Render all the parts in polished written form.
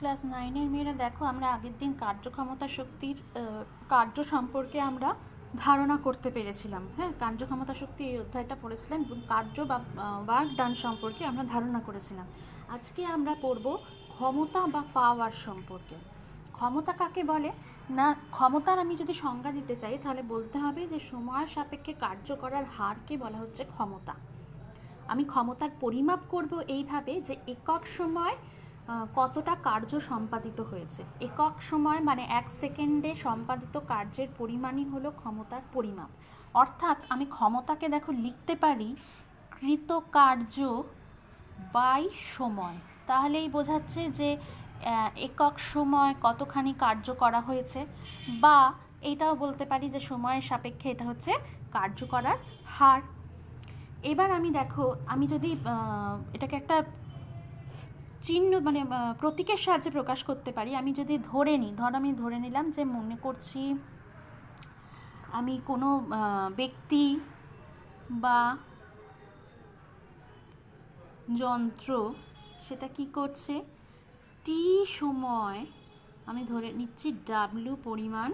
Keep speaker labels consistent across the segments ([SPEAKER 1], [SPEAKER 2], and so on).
[SPEAKER 1] Class 9-এর মেয়েরা দেখো, আমরা আগের দিন কার্যক্ষমতা শক্তির কার্য সম্পর্কে আমরা ধারণা করতে পেরেছিলাম। হ্যাঁ, কার্যক্ষমতা শক্তি এই অধ্যায়টা পড়েছিলাম এবং কার্য বা ওয়ার্ক ডান সম্পর্কে আমরা ধারণা করেছিলাম। আজকে আমরা পড়ব ক্ষমতা বা পাওয়ার সম্পর্কে। ক্ষমতা কাকে বলে না, ক্ষমতার আমি যদি সংজ্ঞা দিতে চাই তাহলে বলতে হবে যে সময়ের সাপেক্ষে কার্য করার হারকে বলা হচ্ছে ক্ষমতা। আমি ক্ষমতার পরিমাপ করব এইভাবে যে একক সময় কতটা কার্য সম্পাদিত হয়েছে। একক সময় মানে 1 সেকেন্ডে সম্পাদিত কার্যের পরিমাণই হলো ক্ষমতার পরিমাপ। অর্থাৎ আমি ক্ষমতাকে দেখো লিখতে পারি কৃতকার্য বাই সময়। তাহলেই বোঝাচ্ছে যে একক সময় কতখানি কার্য করা হয়েছে, বা এইটাও বলতে পারি যে সময়ের সাপেক্ষে এটা হচ্ছে কার্য করার হার। এবার আমি দেখো, আমি যদি এটাকে একটা চিহ্ন মানে প্রতীকের সাহায্যে প্রকাশ করতে পারি। আমি যদি ধরে নিই, আমি ধরে নিলাম যে মনে করছি আমি কোনো ব্যক্তি বা যন্ত্র সেটা কি করছে টি সময়, আমি ধরে নিচ্ছি ডাব্লিউ পরিমাণ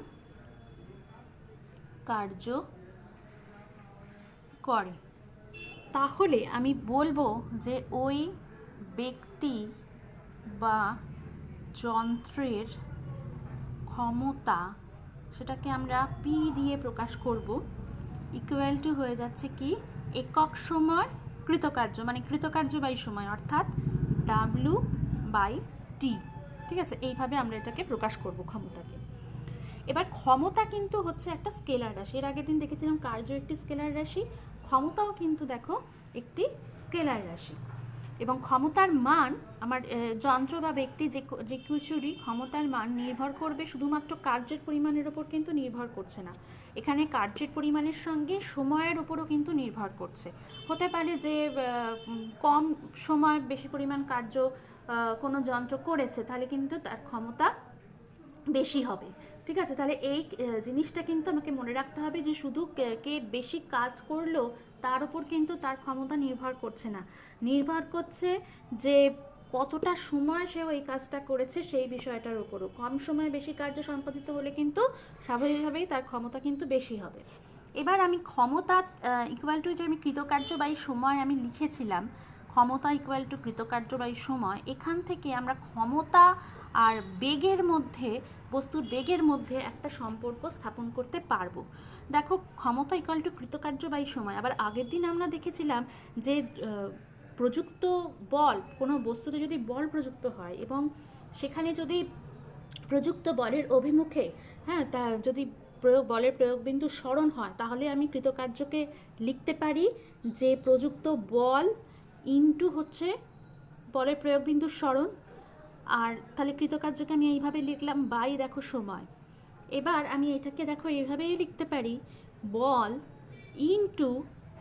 [SPEAKER 1] কার্য করে, তাহলে আমি বলবো যে ওই ব্যক্তি বা যন্ত্রের ক্ষমতা, সেটাকে আমরা পি দিয়ে প্রকাশ করব, ইকুয়াল টু হয়ে যাচ্ছে কি একক সময় কৃতকার্য, মানে কৃতকার্য বাই সময়, অর্থাৎ ডাব্লিউ বাই টি। ঠিক আছে, এইভাবে আমরা এটাকে প্রকাশ করব ক্ষমতাকে। এবার ক্ষমতা কিন্তু হচ্ছে একটা স্কেলার রাশি। এর আগের দিন দেখেছিলাম কার্য একটি স্কেলার রাশি, ক্ষমতাও কিন্তু দেখো একটি স্কেলার রাশি। এবং ক্ষমতার মান, আমার যন্ত্র বা ব্যক্তি যে কিছুরই ক্ষমতার মান নির্ভর করবে শুধুমাত্র কার্যের পরিমাণের ওপর কিন্তু নির্ভর করছে না, এখানে কার্যের পরিমাণের সঙ্গে সময়ের ওপরও কিন্তু নির্ভর করছে। হতে পারে যে কম সময় বেশি পরিমাণ কার্য কোনো যন্ত্র করেছে, তাহলে কিন্তু তার ক্ষমতা বেশি হবে। ঠিক আছে, তাহলে এই জিনিসটা কিন্তু আমাকে মনে রাখতে হবে যে শুধু কে বেশি কাজ করলো তার উপর কিন্তু তার ক্ষমতা নির্ভর করছে না, নির্ভর করছে যে কতটা সময় সে ওই কাজটা করেছে সেই বিষয়টার উপরও। কম সময়ে বেশি কার্য সম্পাদিত হলে কিন্তু স্বাভাবিকভাবেই তার ক্ষমতা কিন্তু বেশি হবে। এবার আমি ক্ষমতা ইকুয়াল টু, যে আমি কৃতকার্য বাই সময় আমি লিখেছিলাম, ক্ষমতা ইকুয়াল টু কৃতকার্য বাই সময়, এখান থেকে আমরা ক্ষমতা আর বেগের মধ্যে, বস্তুর বেগের মধ্যে একটা সম্পর্ক স্থাপন করতে পারবো। দেখো, ক্ষমতা ইকুয়াল টু কৃতকার্য বাই সময়। আবার আগের দিন আমরা দেখেছিলাম যে প্রযুক্ত বল, কোনো বস্তুতে যদি বল প্রযুক্ত হয় এবং সেখানে যদি প্রযুক্ত বলের অভিমুখে, হ্যাঁ, তা যদি বলের প্রয়োগবিন্দু স্মরণ হয়, তাহলে আমি কৃতকার্যকে লিখতে পারি যে প্রযুক্ত বল ইনটু হচ্ছে বলের প্রয়োগবিন্দুর স্মরণ। আর তাহলে কৃতকার্যকে আমি এইভাবে লিখলাম বাই দেখো সময়। এবার আমি এটাকে দেখো এইভাবেই লিখতে পারি, বল ইনটু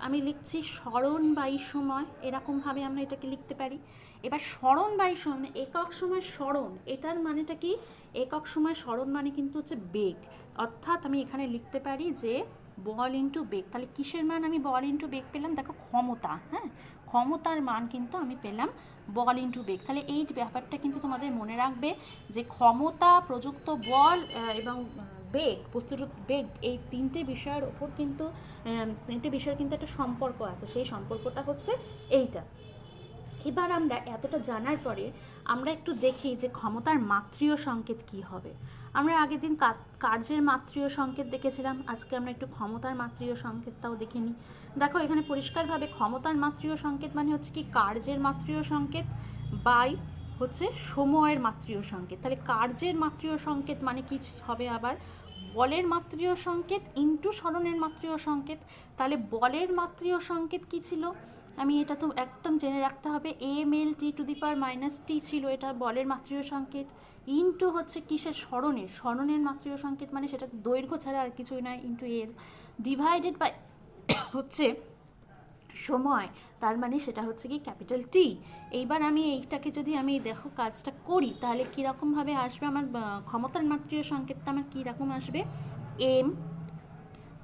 [SPEAKER 1] আমি লিখছি স্মরণ বাই সময়, এরকমভাবে আমরা এটাকে লিখতে পারি। এবার স্মরণ বাই সময়, একক সময় স্মরণ, এটার মানেটা কি, একক সময় স্মরণ মানে কিন্তু হচ্ছে বেগ, অর্থাৎ আমি এখানে লিখতে পারি যে বল ইন্টু বেগ। তাহলে কিসের মান আমি বল ইন্টু বেগ পেলাম, দেখো ক্ষমতা, হ্যাঁ, ক্ষমতার মান কিন্তু আমি পেলাম বল ইন্টু বেগ। তাহলে এই ব্যাপারটা কিন্তু তোমাদের মনে রাখবে যে ক্ষমতা, প্রযুক্ত বল এবং বেগ, বস্তুর বেগ, এই তিনটে বিষয়ের ওপর কিন্তু তিনটে বিষয়ের কিন্তু একটা সম্পর্ক আছে, সেই সম্পর্কটা হচ্ছে এইটা। এবার আমরা এতটা জানার পরে আমরা একটু দেখি যে ক্ষমতার মাত্রীয় সংকেত কি হবে। আমরা আগের দিন কার্যের মাত্রীয় সংকেত দেখেছিলাম, আজকে আমরা একটু ক্ষমতার মাত্রীয় সংকেতটাও দেখে নিই। দেখো, এখানে পরিষ্কারভাবে ক্ষমতার মাত্রীয় সংকেত মানে হচ্ছে কি কার্যের মাত্রীয় সংকেত বাই হচ্ছে সময়ের মাত্রীয় সংকেত। তাহলে কার্যের মাত্রীয় সংকেত মানে কি হবে, আবার বলের মাত্রীয় সংকেত ইন্টু স্মরণের মাত্রীয় সংকেত। তাহলে বলের মাত্রীয় সংকেত কি ছিল, আমি এটা তো একদম জেনে রাখতে হবে, ml t⁻⁻t ছিল, এটা বলের মাত্রীয় সংকেত, ইন্টু হচ্ছে কিসের, স্মরণের মাত্রীয় সংকেত, মানে সেটা দৈর্ঘ্য ছাড়া আর কিছুই নয়, ইন্টু এল, ডিভাইডেড বাই হচ্ছে সময়, তার মানে সেটা হচ্ছে কি ক্যাপিটাল টি। এইবার আমি এইটাকে যদি আমি দেখো কাজটা করি, তাহলে কীরকমভাবে আসবে আমার ক্ষমতার মাত্রীয় সংকেতটা, আমার কীরকম আসবে, এম,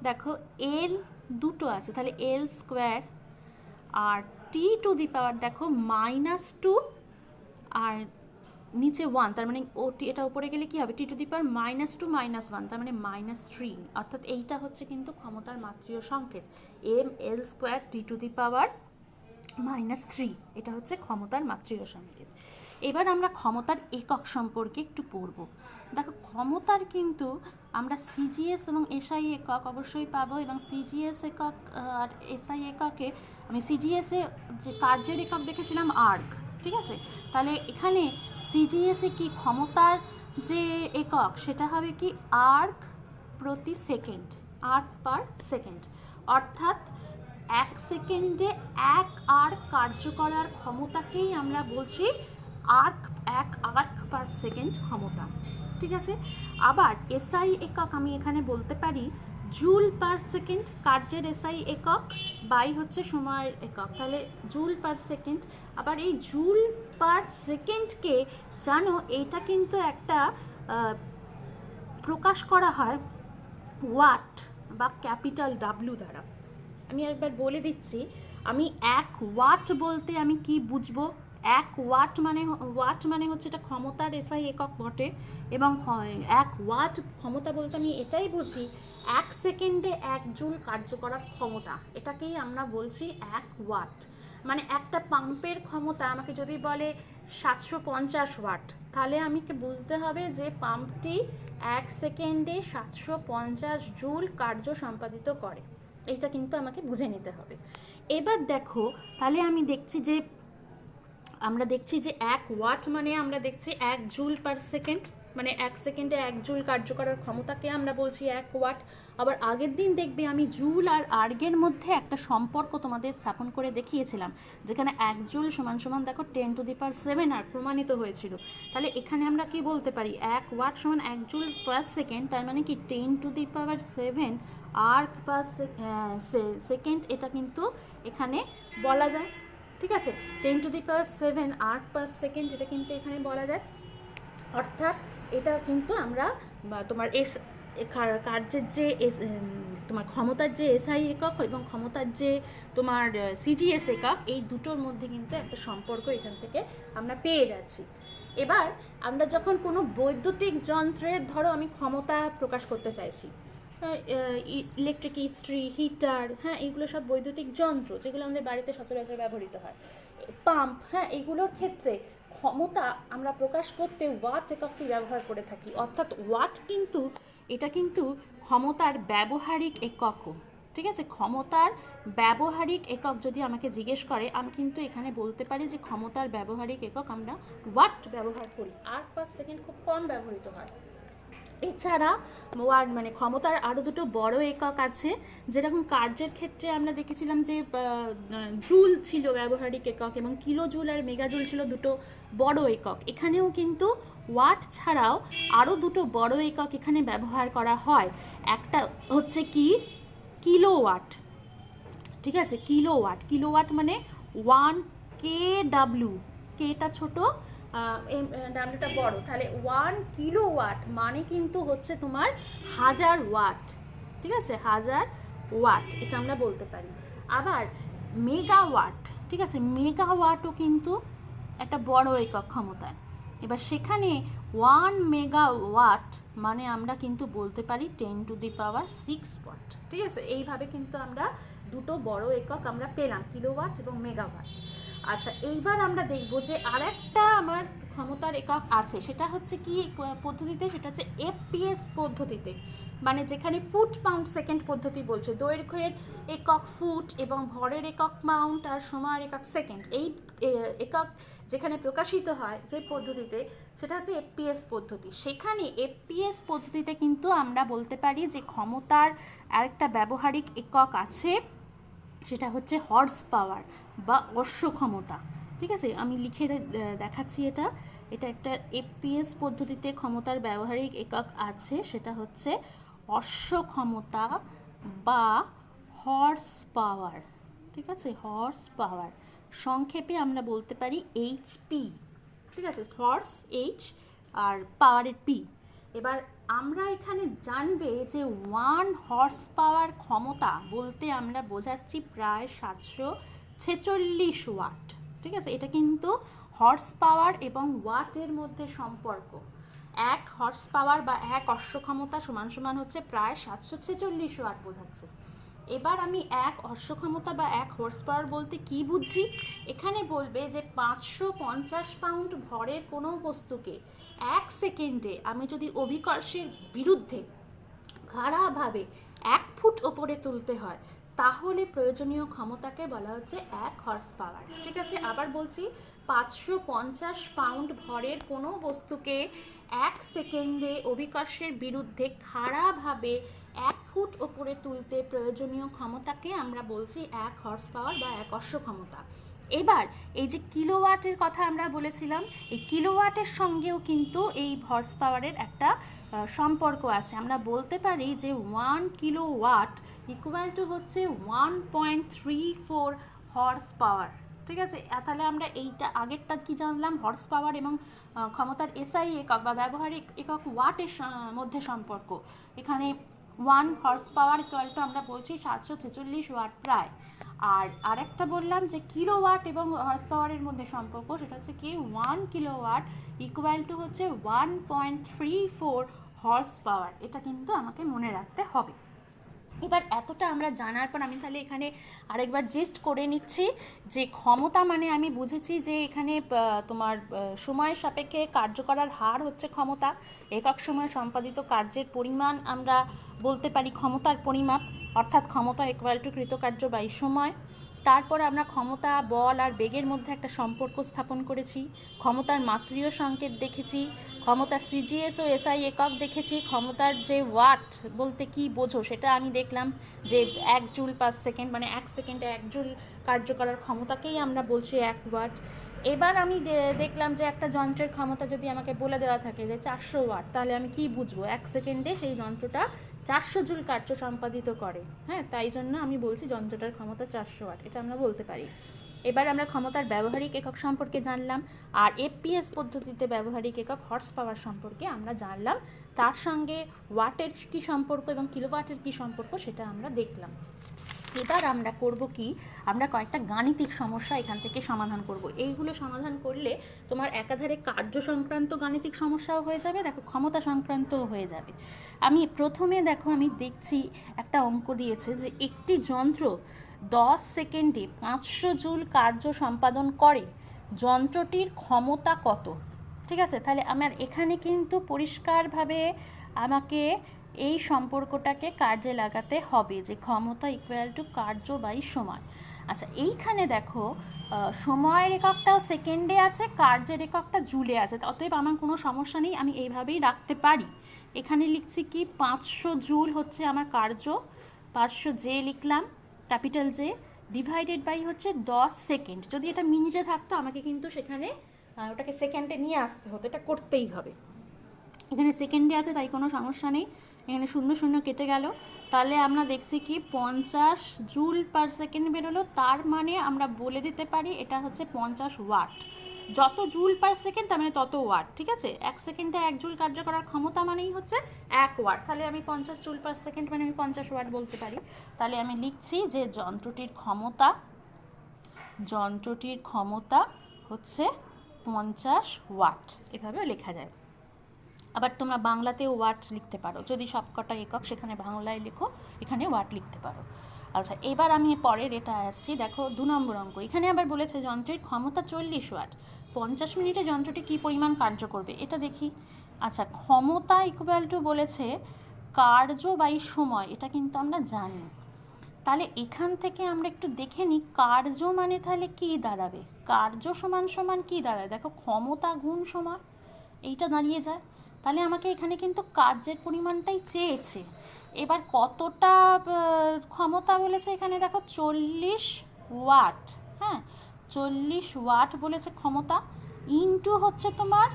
[SPEAKER 1] দেখো এল দুটো আছে, তাহলে এল square, R T to the পাওয়ার দেখো -2, আর নিচে 1, তার মানে এটা উপরে গেলে কি হবে, T⁻² -1, তার মানে -3, অর্থাৎ এইটা হচ্ছে কিন্তু ক্ষমতার মাত্রিয় সংকেত, mL²T⁻³ এটা হচ্ছে ক্ষমতার মাত্রিয় সংকেত। এবার আমরা ক্ষমতার একক সম্পর্কে একটু পড়ব। দেখো, ক্ষমতার কিন্তু আমরা সিজিএস এবং এসআই একক অবশ্যই পাবো, এবং সিজিএস একক আর এসআই এককে আমি সিজিএসে যে কার্যের একক দেখেছিলাম আর্ক, ঠিক আছে, তাহলে এখানে সিজিএসে কি ক্ষমতার যে একক সেটা হবে কি আর্ক প্রতি সেকেন্ড, আর্ক পার সেকেন্ড, অর্থাৎ 1 সেকেন্ডে 1 আর্ক কার্য করার ক্ষমতাকেই আমরা বলছি এক আর্ক পার সেকেন্ড ক্ষমতা, ঠিক আছে। আবার এসআই একক আমি এখানে বলতে পারি জুল পার সেকেন্ড, কার্যের এসআই একক বাই হচ্ছে সময়ের একক, তাহলে জুল পার সেকেন্ড। আবার এই জুল পার সেকেন্ডকে জানো এইটা কিন্তু একটা প্রকাশ করা হয় ওয়াট বা ক্যাপিটাল ডাব্লিউ দ্বারা। আমি একবার বলে দিচ্ছি, আমি 1 ওয়াট বলতে আমি কি বুঝবো, 1 ওয়াট মানে হচ্ছে এটা ক্ষমতার এসআই একক বটে, এবং 1 ওয়াট ক্ষমতা বলতে আমি এটাই বুঝি 1 সেকেন্ডে 1 জুল কার্য করার ক্ষমতা, এটাকেই আমরা বলছি 1 ওয়াট। মানে একটা পাম্পের ক্ষমতা আমাকে যদি বলে 750 ওয়াট, তাহলে আমাকে বুঝতে হবে যে পাম্পটি 1 সেকেন্ডে 750 জুল কার্য সম্পাদিত করে, এইটা কিন্তু আমাকে বুঝে নিতে হবে। এবার দেখো, তাহলে আমরা দেখছি যে 1 ওয়াট মানে আমরা দেখছি 1 জুল পার সেকেন্ড, মানে 1 সেকেন্ডে 1 জুল কার্য করার ক্ষমতাকে আমরা বলছি 1 ওয়াট। আবার আগের দিন দেখবে আমি জুল আর আর্গের মধ্যে একটা সম্পর্ক তোমাদের স্থাপন করে দেখিয়েছিলাম, যেখানে 1 জুল সমান সমান দেখো 10⁷ আর প্রমাণিত হয়েছিল। তাহলে এখানে আমরা কি বলতে পারি, 1 ওয়াট সমান 1 জুল পার সেকেন্ড, তার মানে কি 10⁷ আর্ক পার সেকেন্ড, এটা কিন্তু এখানে বলা যায়, ঠিক আছে। 10⁷ আর্ক পার সেকেন্ড এটা কিন্তু এখানে বলা যায়, অর্থাৎ এটা কিন্তু আমরা তোমার কার্যের যে তোমার ক্ষমতার যে এসআই একক এবং ক্ষমতার যে তোমার সিজিএস একক, এই দুটোর মধ্যে কিন্তু একটা সম্পর্ক এখান থেকে আমরা পেয়ে যাচ্ছি। এবার আমরা যখন কোনো বৈদ্যুতিক যন্ত্রের ধরো আমি ক্ষমতা প্রকাশ করতে চাইছি, ইলেকট্রিক ইস্ত্রি, হিটার, হ্যাঁ, এইগুলো সব বৈদ্যুতিক যন্ত্র যেগুলো আমাদের বাড়িতে সচরাচর ব্যবহৃত হয়, পাম্প, হ্যাঁ, এইগুলোর ক্ষেত্রে ক্ষমতা আমরা প্রকাশ করতে ওয়াট এককটি ব্যবহার করে থাকি, অর্থাৎ ওয়াট কিন্তু এটা কিন্তু ক্ষমতার ব্যবহারিক এককও, ঠিক আছে। ক্ষমতার ব্যবহারিক একক যদি আমাকে জিজ্ঞেস করে, আমি কিন্তু এখানে বলতে পারি যে ক্ষমতার ব্যবহারিক একক আমরা ওয়াট ব্যবহার করি, আর্ক পার সেকেন্ড খুব কম ব্যবহৃত হয়। এছাড়া মানে ক্ষমতার আরও দুটো বড় একক আছে, যেরকম কার্যের ক্ষেত্রে আমরা দেখেছিলাম যে জুল ছিল ব্যবহারিক একক, এবং কিলো জুল আর মেগাজুল ছিল দুটো বড় একক। এখানেও কিন্তু ওয়াট ছাড়াও আরও দুটো বড় একক এখানে ব্যবহার করা হয়। একটা হচ্ছে কি কিলোওয়াট, ঠিক আছে, কিলোওয়াট মানে 1 kW, কেটা ছোট ডাব্লিউটা বড়, তাহলে 1 কিলোওয়াট মানে কিন্তু হচ্ছে তোমার 1000 ওয়াট, ঠিক আছে, 1000 ওয়াট এটা আমরা বলতে পারি। আবার মেগাওয়াট, ঠিক আছে, মেগাওয়াটও কিন্তু একটা বড় একক ক্ষমতার। এবার সেখানে 1 মেগাওয়াট মানে আমরা কিন্তু বলতে পারি 10⁶ ওয়াট, ঠিক আছে। এইভাবে কিন্তু আমরা দুটো বড় একক আমরা পেলাম, কিলোওয়াট এবং মেগাওয়াট। আচ্ছা, এইবার আমরা দেখব যে আরেকটা আমার ক্ষমতার একক আছে, সেটা হচ্ছে কি পদ্ধতিতে, সেটা হচ্ছে এফপিএস পদ্ধতিতে, মানে যেখানে ফুট পাউন্ড সেকেন্ড পদ্ধতি বলছে, দৈর্ঘ্যের একক ফুট এবং ভরের একক পাউন্ড আর সময়ের একক সেকেন্ড, এই একক যেখানে প্রকাশিত হয় যে পদ্ধতিতে, সেটা হচ্ছে এফপিএস পদ্ধতি। সেখানে এফপিএস পদ্ধতিতে কিন্তু আমরা বলতে পারি যে ক্ষমতার আরেকটা ব্যবহারিক একক আছে, সেটা হচ্ছে হর্স পাওয়ার বা অশ্ব ক্ষমতা, ঠিক আছে। আমি লিখে দেখাচ্ছি, এটা একটা এফপিএস পদ্ধতিতে ক্ষমতার ব্যবহারিক একক আছে, সেটা হচ্ছে অশ্ব ক্ষমতা বা হর্স পাওয়ার, ঠিক আছে, হর্স পাওয়ার, সংক্ষেপে আমরা বলতে পারি এইচপি, ঠিক আছে, হর্স এইচ আর পাওয়ারের পি। এবার আমরা এখানে জানবে যে 1 হর্স পাওয়ার ক্ষমতা বলতে আমরা বোঝাচ্ছি প্রায় 746 ওয়াট, ঠিক আছে। এটা কিন্তু হর্স পাওয়ার এবং ওয়াটের মধ্যে সম্পর্ক। 1 হর্স পাওয়ার বা 1 অশ্বক্ষমতা সমান সমান হচ্ছে প্রায় 746 ওয়াট বোঝাচ্ছে। এবার আমি 1 অশ্বক্ষমতা বা 1 হর্স পাওয়ার বলতে কি বুঝছি, এখানে বলবে যে 550 পাউন্ড ভরের কোনো বস্তুকে 1 সেকেন্ডে আমি যদি অভিকর্ষের বিরুদ্ধে খাড়াভাবে 1 ফুট ওপরে তুলতে হয় তাহলে প্রয়োজনীয় ক্ষমতাকে বলা হচ্ছে 1 হর্স পাওয়ার। ঠিক আছে, আবার বলছি 550 পাউন্ড ভরের কোনো বস্তুকে 1 সেকেন্ডে অভিকর্ষের বিরুদ্ধে খাড়াভাবে 1 ফুট ওপরে তুলতে প্রয়োজনীয় ক্ষমতাকে আমরা বলছি 1 হর্স পাওয়ার বা 1 অশ্বক্ষমতা। এবার এই যে কিলোওয়াটের কথা আমরা বলেছিলাম, এই কিলোওয়াটের সঙ্গেও কিন্তু এই হর্স পাওয়ারের একটা সম্পর্ক আছে। আমরা বলতে পারি যে 1 কিলোওয়াট ইকুয়াল টু হচ্ছে 1.34 হর্স পাওয়ার। ঠিক আছে, তাহলে আমরা এইটা আগেরটা কি জানলাম, হর্স পাওয়ার এবং ক্ষমতার এসআই একক বা ব্যবহারিক একক ওয়াটের মধ্যে সম্পর্ক। এখানে 1 হর্স পাওয়ার ইকুয়াল টু আমরা বলছি 746 ওয়াট প্রায়। আর আরেকটা বললাম যে কিলোওয়াট এবং হর্স পাওয়ারের মধ্যে সম্পর্ক, সেটা হচ্ছে কি 1 কিলোওয়াট ইকুয়াল টু হচ্ছে 1.34 হর্স পাওয়ার। এটা কিন্তু আমাকে মনে রাখতে হবে। এবার এতটা আমরা জানার পর আমি তাহলে এখানে আরেকবার জিস্ট করে নিচ্ছি যে ক্ষমতা মানে আমি বুঝেছি যে এখানে তোমার সময়ের সাপেক্ষে কার্য করার হার হচ্ছে ক্ষমতা, একক সময়ে সম্পাদিত কার্যের পরিমাণ আমরা বলতে পারি ক্ষমতার পরিমাপ, অর্থাৎ ক্ষমতা ইকুয়াল টু কৃতকার্য বাই সময়। তারপর আমরা ক্ষমতা, বল আর বেগের মধ্যে একটা সম্পর্ক স্থাপন করেছি, ক্ষমতার মাত্রীয় সংকেত দেখেছি, ক্ষমতার সিজিএস ও এসআই একক দেখেছি, ক্ষমতার যে ওয়াট বলতে কি বোঝো সেটা আমি দেখলাম যে 1 জুল পার সেকেন্ড, মানে 1 সেকেন্ডে 1 জুল কার্য করার ক্ষমতাকেই আমরা বলছি 1 ওয়াট। এবার আমি দেখলাম যে একটা যন্ত্রের ক্ষমতা যদি আমাকে বলে দেওয়া থাকে যে 400 ওয়াট, তাহলে আমি কি বুঝবো 1 সেকেন্ডে সেই যন্ত্রটা 400 জুল কার্য সম্পাদিত করে। হ্যাঁ, তাই জন্য আমি বলছি যন্ত্রটার ক্ষমতা 400 ওয়াট, এটা আমরা বলতে পারি। এবার আমরা ক্ষমতার ব্যবহারিক একক সম্পর্কে জানলাম, আর এপিএস পদ্ধতিতে ব্যবহারিক একক হর্স পাওয়ার সম্পর্কে আমরা জানলাম, তার সঙ্গে ওয়াটের কী সম্পর্ক এবং কিলোওয়াটের কী সম্পর্ক সেটা আমরা দেখলাম। এবার আমরা করব কি, আমরা কয়েকটা গাণিতিক সমস্যা এখান থেকে সমাধান করব। এইগুলো সমাধান করলে তোমার একাধারে কার্য সংক্রান্ত গাণিতিক সমস্যাও হয়ে যাবে, দেখো ক্ষমতা সংক্রান্তও হয়ে যাবে। আমি প্রথমে দেখো আমি দেখছি একটা অঙ্ক দিয়েছে যে একটি যন্ত্র 10 সেকেন্ডে 500 জুল কার্য সম্পাদন করে, যন্ত্রটির ক্ষমতা কত? ঠিক আছে, তাহলে আমার এখানে কিন্তু পরিষ্কারভাবে আমাকে এই সম্পর্কটাকে কার্যে লাগাতে হবে যে ক্ষমতা ইকুয়াল টু কার্য বাই সময়। আচ্ছা, এইখানে দেখো সময়ের এককটা সেকেন্ডে আছে, কার্যের এককটা জুলে আছে, অতএব আমার কোনো সমস্যা নেই, আমি এইভাবেই রাখতে পারি। এখানে লিখছি কি 500 জুল হচ্ছে আমার কার্য, 500 জে লিখলাম, ক্যাপিটাল জে, ডিভাইডেড বাই হচ্ছে 10 সেকেন্ড। যদি এটা মিনিটে থাকতো আমাকে কিন্তু সেখানে ওটাকে সেকেন্ডে নিয়ে আসতে হতো, এটা করতেই হবে। এখানে সেকেন্ডে আছে তাই কোনো সমস্যা নেই, এখানে 0 0 কেটে গেল, তাহলে আমরা দেখছি কি 50 জুল পার সেকেন্ড বেরোলো, তার মানে আমরা বলে দিতে পারি এটা হচ্ছে 50 ওয়াট। যত জুল পার সেকেন্ড তার মানে তত ওয়াট। ঠিক আছে, 1 সেকেন্ডে 1 জুল কার্য করার ক্ষমতা মানেই হচ্ছে 1 ওয়াট, তাহলে আমি 50 জুল পার সেকেন্ড মানে আমি 50 ওয়াট বলতে পারি। তাহলে আমি লিখছি যে যন্ত্রটির ক্ষমতা হচ্ছে 50 ওয়াট, এভাবে লেখা যায়। আবার তোমরা বাংলাতেও ওয়াট লিখতে পারো, যদি সবকটা একক সেখানে বাংলায় লেখো, এখানে ওয়াট লিখতে পারো। আচ্ছা, এবার আমি পরের এটা আসছি, দেখো 2 নম্বর অঙ্ক। এখানে আবার বলেছে যন্ত্রের ক্ষমতা 40 ওয়াট, 50 মিনিটে যন্ত্রটি কী পরিমাণ কার্য করবে, এটা দেখি। আচ্ছা, ক্ষমতা ইকুয়াল টু বলেছে কার্য বাই সময়, এটা কিন্তু আমরা জানি। তাহলে এখান থেকে আমরা একটু দেখে নিই কার্য মানে তাহলে কী দাঁড়াবে, কার্য সমান সমান কী দাঁড়ায়, দেখো ক্ষমতা গুণ সময়, এইটা দাঁড়িয়ে যায়। তাহলে আমাকে এখানে কিন্তু কার্যের পরিমাণটাই চেয়েছে। এবার কতটা ক্ষমতা বলেছে এখানে দেখো 40 ওয়াট, হ্যাঁ 40 ওয়াট বলেছে ক্ষমতা, ইনটু হচ্ছে তোমার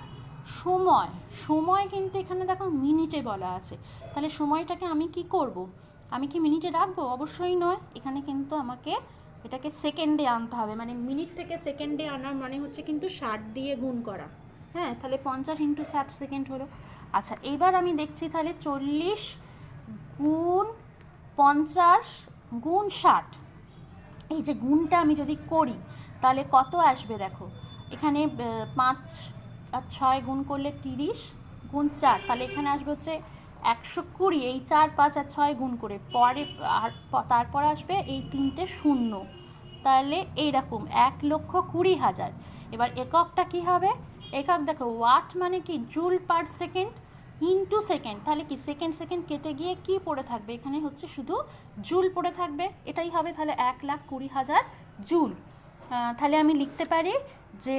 [SPEAKER 1] সময় কিন্তু এখানে দেখো মিনিটে বলা আছে। তাহলে সময়টাকে আমি কি করব, আমি কি মিনিটে রাখবো? অবশ্যই নয়, এখানে কিন্তু আমাকে এটাকে সেকেন্ডে আনতে হবে, মানে মিনিট থেকে সেকেন্ডে আনার মানে হচ্ছে কিন্তু 60 দিয়ে গুণ করা। হ্যাঁ, তাহলে 50 × 60 সেকেন্ড হলো। আচ্ছা, এবার আমি দেখছি তাহলে 40 গুণ 50 গুণ 60, এই যে গুণটা আমি যদি করি তাহলে কত আসবে দেখো, এখানে 5 আর 6 গুণ করলে 30 গুণ 4, তাহলে এখানে আসবে হচ্ছে 120। এই 4, 5 আর 6 গুণ করে পরে আর তারপর আসবে এই 3টে শূন্য, তাহলে এইরকম 1,20,000। এবার এককটা কি হবে? একক দেখো, ওয়াট মানে কি joule per second into second, তাহলে কি সেকেন্ড সেকেন্ড কেটে গিয়ে কি পড়ে থাকবে? এখানে হচ্ছে শুধু জুল পড়ে থাকবে, এটাই হবে তাহলে 1,20,000 জুল। তাহলে আমি লিখতে পারি যে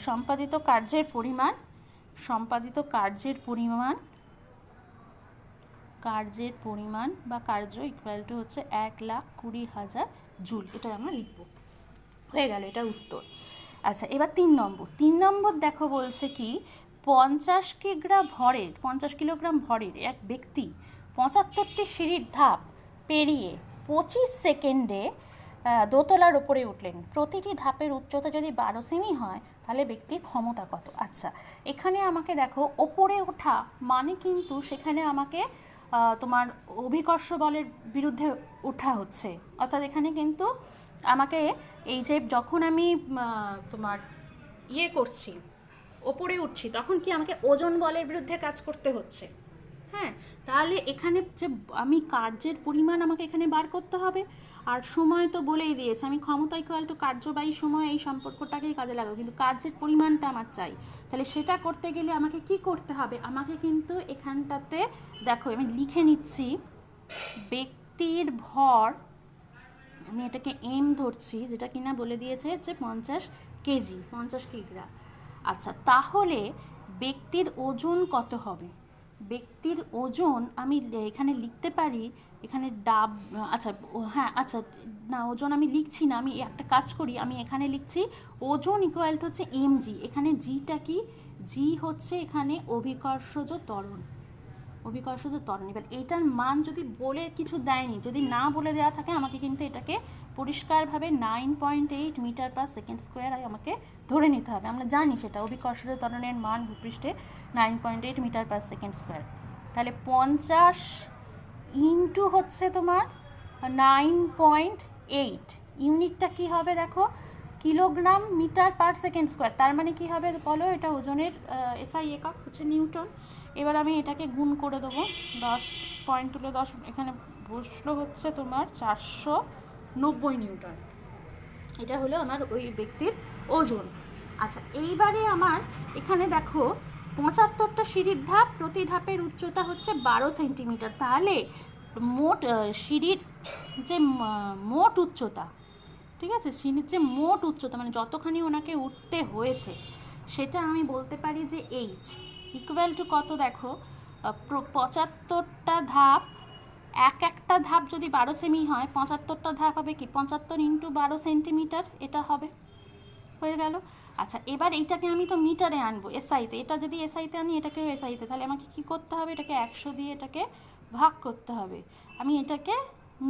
[SPEAKER 1] সম্পাদিত কার্যের পরিমাণ বা কার্য ইকুয়াল টু হচ্ছে 1,20,000 জুল, এটা আমরা লিখব। হয়ে গেল, এটা উত্তর। আচ্ছা, এবার 3 নম্বর দেখো, বলছে কি 50 কিলোগ্রাম ভরের এক ব্যক্তি 75টি সিঁড়ির ধাপ পেরিয়ে 25 সেকেন্ডে দোতলার উপরে উঠলেন। প্রতিটি ধাপের উচ্চতা যদি 12 সেমি হয় তাহলে ব্যক্তির ক্ষমতা কত? আচ্ছা, এখানে আমাকে দেখো ওপরে ওঠা মানে কিন্তু সেখানে আমাকে তোমার অভিকর্ষ বলের বিরুদ্ধে ওঠা হচ্ছে, অর্থাৎ এখানে কিন্তু আমাকে এই যে যখন আমি তোমার করছি, ওপরে উঠছি, তখন কি আমাকে ওজন বলের বিরুদ্ধে কাজ করতে হচ্ছে। হ্যাঁ, তাহলে এখানে যে আমি কার্যের পরিমাণ আমাকে এখানে বার করতে হবে, আর সময় তো বলেই দিয়েছে আমি ক্ষমতা ইকুয়াল টু কার্য বাই সময়, এই সম্পর্কটাকেই কাজে লাগাবো, কিন্তু কার্যের পরিমাণটা আমার চাই। তাহলে সেটা করতে গেলে আমাকে কি করতে হবে? আমাকে কিন্তু এখানটাতে দেখো আমি লিখে নিচ্ছি, ব্যক্তির ভর, আমি এটাকে এম ধরছি, যেটা কিনা বলে দিয়েছে হচ্ছে 50 কেজি, 50 কিগ্রা। আচ্ছা, তাহলে ব্যক্তির ওজন কত হবে? ব্যক্তির ওজন আমি এখানে লিখতে পারি, এখানে না, ওজন আমি লিখছি না, আমি একটা কাজ করি, আমি এখানে লিখছি ওজন ইকুয়াল টু হচ্ছে mg। এখানে জিটা কি? জি হচ্ছে এখানে অভিকর্ষজ ত্বরণ। এবার এটার মান যদি বলে কিছু দেয়নি, যদি না বলে দেওয়া থাকে, আমাকে কিন্তু এটাকে পরিষ্কারভাবে 9.8 মিটার পার সেকেন্ড স্কোয়ার আমাকে ধরে নিতে হবে। আমরা জানি সেটা অভিকর্ষজ ত্বরণের মান ভূপৃষ্ঠে 9.8 মিটার পার সেকেন্ড স্কোয়ার। তাহলে 50 ইন্টু হচ্ছে তোমার 9.8, ইউনিটটা কি হবে দেখো? Kilogram metre per second square. তার মানে কি হবে বলো? এটা ওজনের এসআই একক হচ্ছে নিউটন। এবার আমি এটাকে গুণ করে দেবো, 10 পয়েন্ট তুলে 10, এখানে বসলো হচ্ছে তোমার 490 নিউটন। এটা হলো আমার ওই ব্যক্তির ওজন। আচ্ছা, এইবারে আমার এখানে দেখো 75টা সিঁড়ির ধাপ, প্রতি ধাপের উচ্চতা হচ্ছে 12 সেন্টিমিটার। তাহলে মোট সিঁড়ির যে মোট উচ্চতা, ঠিক আছে, সিঁড়ির যে মোট উচ্চতা মানে যতখানি ওনাকে উঠতে হয়েছে, সেটা আমি বলতে পারি যে এইচ ইকুয়াল টু কত? দেখো 75টা ধাপ, একটা ধাপ যদি 12 সেমি হয়, 75টা ধাপ হবে কি 75 ইন্টু 12 সেন্টিমিটার, এটা হবে। হয়ে গেল। আচ্ছা, এবার এইটাকে আমি তো মিটারে আনবো এসআইতে, এটা যদি এসআইতে আনি এটাকেও এসআইতে, তাহলে আমাকে কি করতে হবে? এটাকে 100 দিয়ে এটাকে ভাগ করতে হবে। আমি এটাকে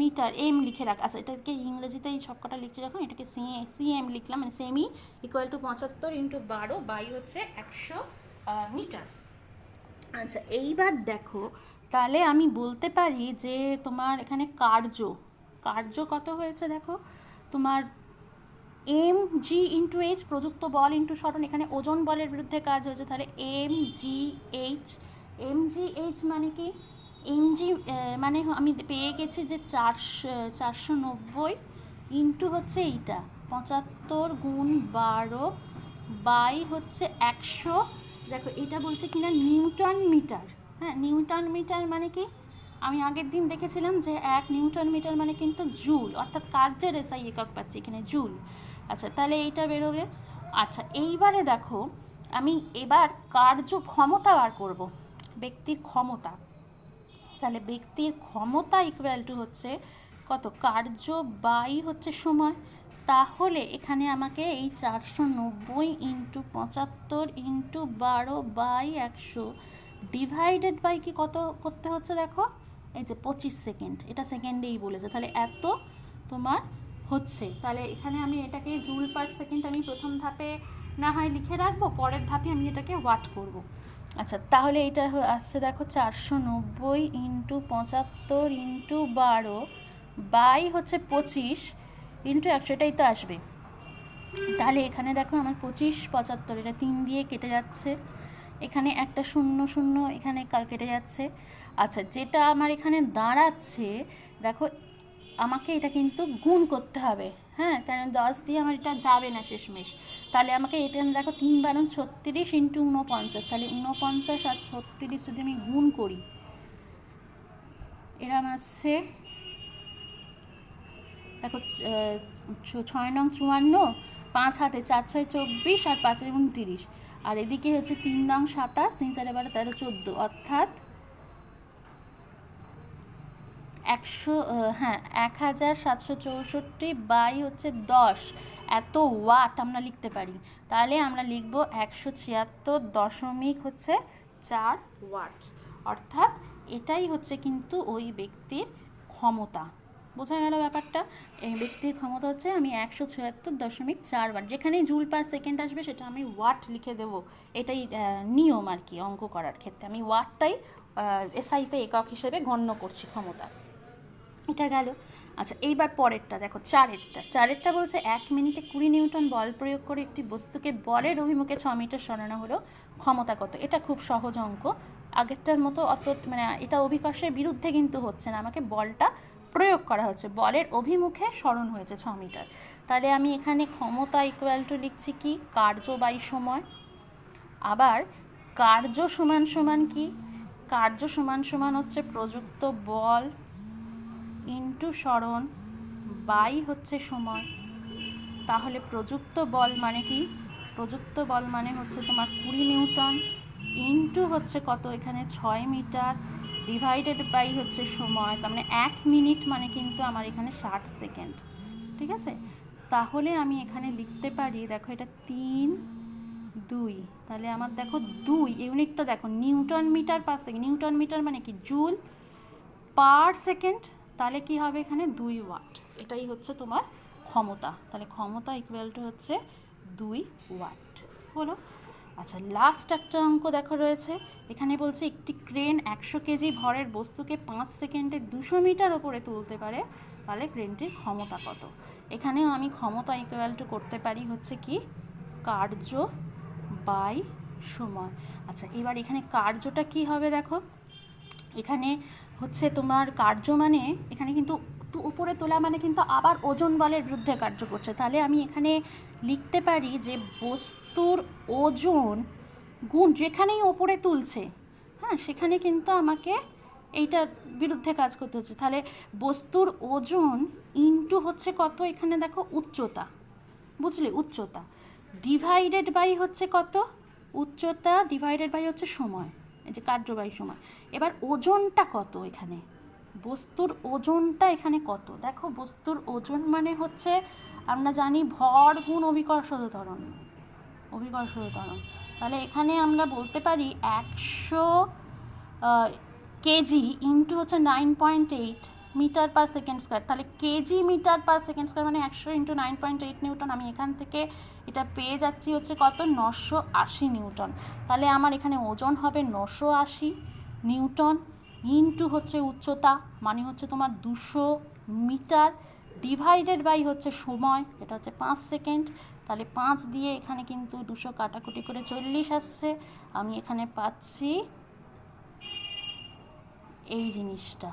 [SPEAKER 1] মিটার এম লিখে রাখ, আচ্ছা এটাকে ইংরেজিতে এই সবকটা লিখছি যখন, এটাকে সিএম লিখলাম, মানে সেমি ইকুয়াল টু 75 ইন্টু 12 বাই হচ্ছে 100 মিটার। আচ্ছা, এইবার দেখো, তাহলে আমি বলতে পারি যে তোমার এখানে কার্য কত হয়েছে দেখো, তোমার এম জি ইন্টু এইচ, প্রযুক্ত বল ইন্টু সরণ, এখানে ওজন বলের বিরুদ্ধে কাজ হয়েছে, তাহলে এম জি এইচ মানে কি? এমজি মানে আমি পেয়ে গেছি যে 490 ইন্টু হচ্ছে এইটা 75 গুণ 12 বাই হচ্ছে 100। দেখো এটা বলছে কিনা নিউটন মিটার। হ্যাঁ, নিউটন মিটার মানে কি? আমি আগের দিন দেখেছিলাম যে 1 নিউটন মিটার মানে কিন্তু জুল, অর্থাৎ কার্যের এসআই একক পাচ্ছি এখানে জুল। আচ্ছা, তাহলে এইটা বেরোবে। আচ্ছা, এইবারে দেখো আমি এবার কার্য ক্ষমতা বার করব, ব্যক্তির ক্ষমতা। তাহলে ব্যক্তির ক্ষমতা ইকুয়াল টু হচ্ছে কত? কার্য বাই হচ্ছে সময়। তাহলে এখানে আমাকে এই 490 into 75 into 12 by 100 divided by কি কত করতে হচ্ছে দেখো, এই যে 25 সেকেন্ড, এটা সেকেন্ডেই বলেছে, তাহলে এত তোমার হচ্ছে। তাহলে এখানে আমি এটাকে জুল পার সেকেন্ড আমি প্রথম ধাপে না হয় লিখে রাখবো, পরের ধাপে আমি এটাকে ওয়াট করব। আচ্ছা, তাহলে এটা আসছে দেখো 490 ইন্টু 75 ইন্টু 12 বাই হচ্ছে 25 ইন্টু 100, এটাই তো আসবে। তাহলে এখানে দেখো আমার 2575, এটা 3 দিয়ে কেটে যাচ্ছে, এখানে একটা 0 0 এখানে কেটে যাচ্ছে। আচ্ছা, যেটা আমার এখানে দাঁড়াচ্ছে দেখো, আমাকে এটা কিন্তু গুণ করতে হবে, হ্যাঁ, কারণ 10 দিয়ে আমার এটা যাবে না শেষমেশ। তাহলে আমাকে এটা দেখো 3 বারণ 36 ইন্টু 49, তাহলে 49 আর 36 যদি আমি গুণ করি, এরম আসছে দেখো 6 নং 54, 5 হাতে 4 6 24 আর 5 29, আর এদিকে হচ্ছে 3 নং 27, 3 4 12 13 14, অর্থাৎ 1764 বাই হচ্ছে 10 এত ওয়াট আমরা লিখতে পারি। তাহলে আমরা লিখব 176.4 ওয়াট, অর্থাৎ এটাই হচ্ছে কিন্তু ওই ব্যক্তির ক্ষমতা। বোঝা গেল ব্যাপারটা? এই ব্যক্তির ক্ষমতা হচ্ছে আমি 176.4 ওয়াট, যেখানেই জুল পার সেকেন্ড আসবে সেটা আমি ওয়াট লিখে দেবো, এটাই নিয়ম আর কি। অঙ্ক করার ক্ষেত্রে আমি ওয়াটটাই এসআইতে একক হিসেবে গণ্য করছি ক্ষমতা। এটা গেল। আচ্ছা, এইবার পরেরটা দেখো, চারেরটা বলছে 1 মিনিটে 20 নিউটন বল প্রয়োগ করে একটি বস্তুকে বলের অভিমুখে 6 মিটার সরানো হলো, ক্ষমতা কত? এটা খুব সহজ অঙ্ক, আগেরটার মতো অত মানে এটা অভিকর্ষের বিরুদ্ধে কিন্তু হচ্ছে না, আমাকে বলটা প্রয়োগ করা হচ্ছে, বলের অভিমুখে সরণ হয়েছে 6 মিটার। তাহলে আমি এখানে ক্ষমতা ইকুয়াল টু লিখছি কি, কার্য বাই সময়। আবার কার্য সমান সমান কি, কার্য সমান সমান হচ্ছে প্রযুক্ত বল ইন্টু সরণ বাই হচ্ছে সময়। তাহলে প্রযুক্ত বল মানে কি, প্রযুক্ত বল মানে হচ্ছে তোমার 20 নিউটন ইন্টু হচ্ছে কত, এখানে 6 মিটার ডিভাইডেড বাই হচ্ছে সময়, তার মানে 1 মিনিট মানে কিন্তু আমার এখানে 60 সেকেন্ড। ঠিক আছে, তাহলে আমি এখানে লিখতে পারি, দেখো এটা 3 2, তাহলে আমার দেখো 2 ইউনিটটা দেখো newton metre per second, newton metre মানে কি জুল পার সেকেন্ড, তাহলে কি হবে এখানে 2 ওয়াট, এটাই হচ্ছে তোমার ক্ষমতা। তাহলে ক্ষমতা ইকুয়াল টু হচ্ছে 2 ওয়াট হলো। আচ্ছা, লাস্ট একটা অঙ্ক দেখো রয়েছে, এখানে বলছে একটি ক্রেন 100 কেজি ভরের বস্তুকে 5 সেকেন্ডে 200 মিটার ওপরে তুলতে পারে, তাহলে ক্রেনটির ক্ষমতা কত? এখানেও আমি ক্ষমতা ইকুয়াল টু করতে পারি হচ্ছে কি, কার্য বাই সময়। আচ্ছা, এবার এখানে কার্যটা কি হবে দেখো, এখানে হচ্ছে তোমার কার্য মানে এখানে কিন্তু উপরে তোলা মানে কিন্তু আবার ওজন বলের বিরুদ্ধে কার্য করছে, তাহলে আমি এখানে লিখতে পারি যে বস্তুর ওজন গুণ যেখানেই ওপরে তুলছে, হ্যাঁ, সেখানে কিন্তু আমাকে এইটার বিরুদ্ধে কাজ করতে হচ্ছে। তাহলে বস্তুর ওজন ইন্টু হচ্ছে কত, এখানে দেখো উচ্চতা, বুঝলে, উচ্চতা ডিভাইডেড বাই হচ্ছে কত, উচ্চতা ডিভাইডেড বাই হচ্ছে সময়, এই যে কার্য বাই সময়। এবার ওজনটা কত, এখানে বস্তুর ওজনটা এখানে কত, দেখো বস্তুর ওজন মানে হচ্ছে আমরা জানি ভর গুণ অভিকর্ষজ ত্বরণ, অভিকর্ষজ ত্বরণ। তাহলে এখানে আমরা বলতে পারি 100 কেজি ইন্টু হচ্ছে 9.8 মিটার পার সেকেন্ড স্কোয়ার, তাহলে kg metre per second square মানে 100 ইন্টু 9.8 নিউটন। আমি এখান থেকে এটা পেয়ে যাচ্ছি হচ্ছে কত, 980 নিউটন। তাহলে আমার এখানে ওজন হবে 980 নিউটন ইন্টু হচ্ছে উচ্চতা মানে হচ্ছে তোমার 200 মিটার ডিভাইডেড বাই হচ্ছে সময়, এটা হচ্ছে 5 সেকেন্ড। তাহলে 5 দিয়ে এখানে কিন্তু 200 কাটাকুটি করে 40 আসছে, আমি এখানে পাচ্ছি এই জিনিসটা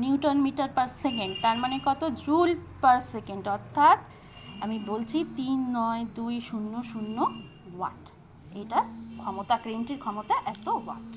[SPEAKER 1] নিউটন মিটার পার সেকেন্ড, তার মানে কত, জুল পার সেকেন্ড, অর্থাৎ আমি বলছি 39200 ওয়াট, এটা ক্ষমতা, ক্রেনটির ক্ষমতা এত ওয়াট।